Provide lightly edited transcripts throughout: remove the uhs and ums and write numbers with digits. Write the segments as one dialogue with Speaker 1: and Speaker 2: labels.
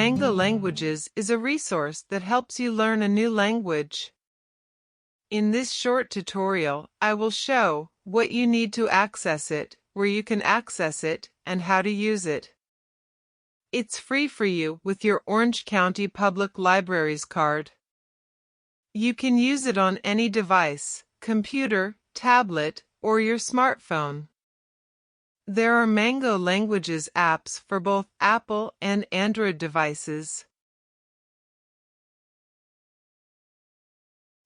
Speaker 1: Mango Languages is a resource that helps you learn a new language. In this short tutorial, I will show what you need to access it, where you can access it, and how to use it. It's free for you with your Orange County Public Libraries card. You can use it on any device, computer, tablet, or your smartphone. There are Mango Languages apps for both Apple and Android devices.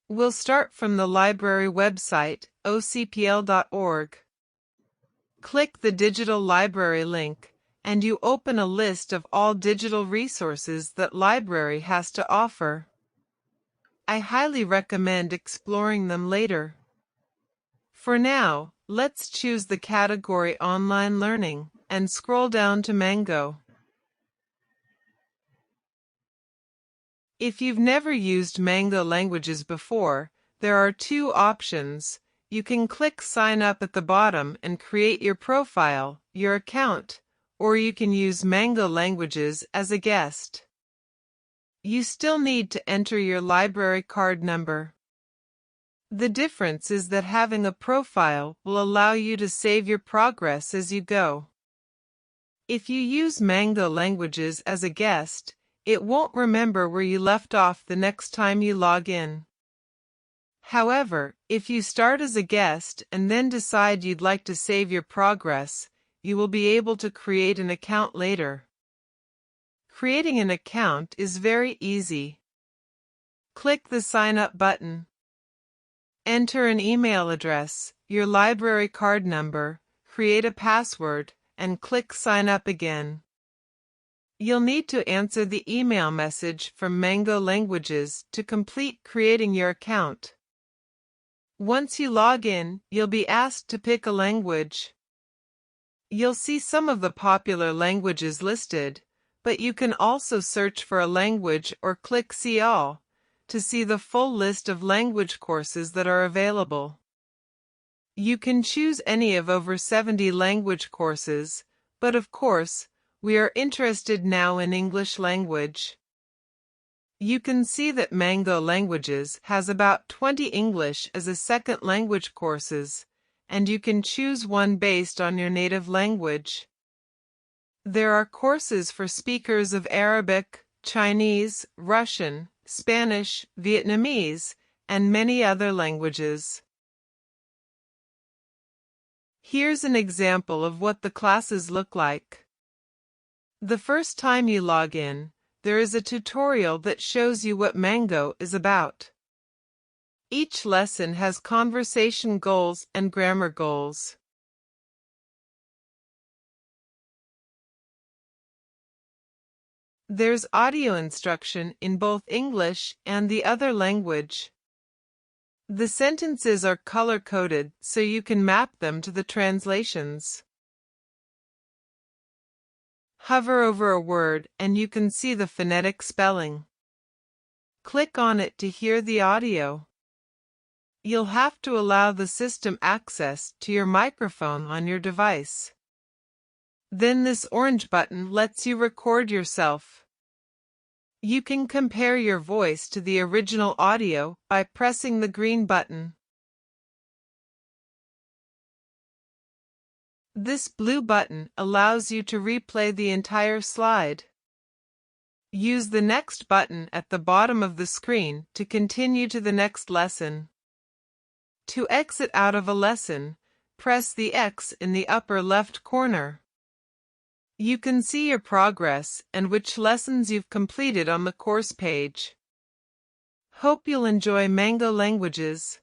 Speaker 1: We'll start from the library website, ocpl.org. Click the Digital Library link, and you open a list of all digital resources that library has to offer. I highly recommend exploring them later. For now, let's choose the category Online Learning and scroll down to Mango. If you've never used Mango Languages before, there are two options. You can click Sign Up at the bottom and create your profile, your account, or you can use Mango Languages as a guest. You still need to enter your library card number. The difference is that having a profile will allow you to save your progress as you go. If you use Mango Languages as a guest, it won't remember where you left off the next time you log in. However, if you start as a guest and then decide you'd like to save your progress, you will be able to create an account later. Creating an account is very easy. Click the Sign Up button. Enter an email address, your library card number, create a password, and click Sign Up again. You'll need to answer the email message from Mango Languages to complete creating your account. Once you log in, you'll be asked to pick a language. You'll see some of the popular languages listed, but you can also search for a language or click See All to see the full list of language courses that are available. You can choose any of over 70 language courses, but of course, we are interested now in English language. You can see that Mango Languages has about 20 English as a second language courses, and you can choose one based on your native language. There are courses for speakers of Arabic, Chinese, Russian, Spanish, Vietnamese, and many other languages. Here's an example of what the classes look like. The first time you log in, there is a tutorial that shows you what Mango is about. Each lesson has conversation goals and grammar goals. There's audio instruction in both English and the other language. The sentences are color-coded so you can map them to the translations. Hover over a word and you can see the phonetic spelling. Click on it to hear the audio. You'll have to allow the system access to your microphone on your device. Then this orange button lets you record yourself. You can compare your voice to the original audio by pressing the green button. This blue button allows you to replay the entire slide. Use the next button at the bottom of the screen to continue to the next lesson. To exit out of a lesson, press the X in the upper left corner. You can see your progress and which lessons you've completed on the course page. Hope you'll enjoy Mango Languages.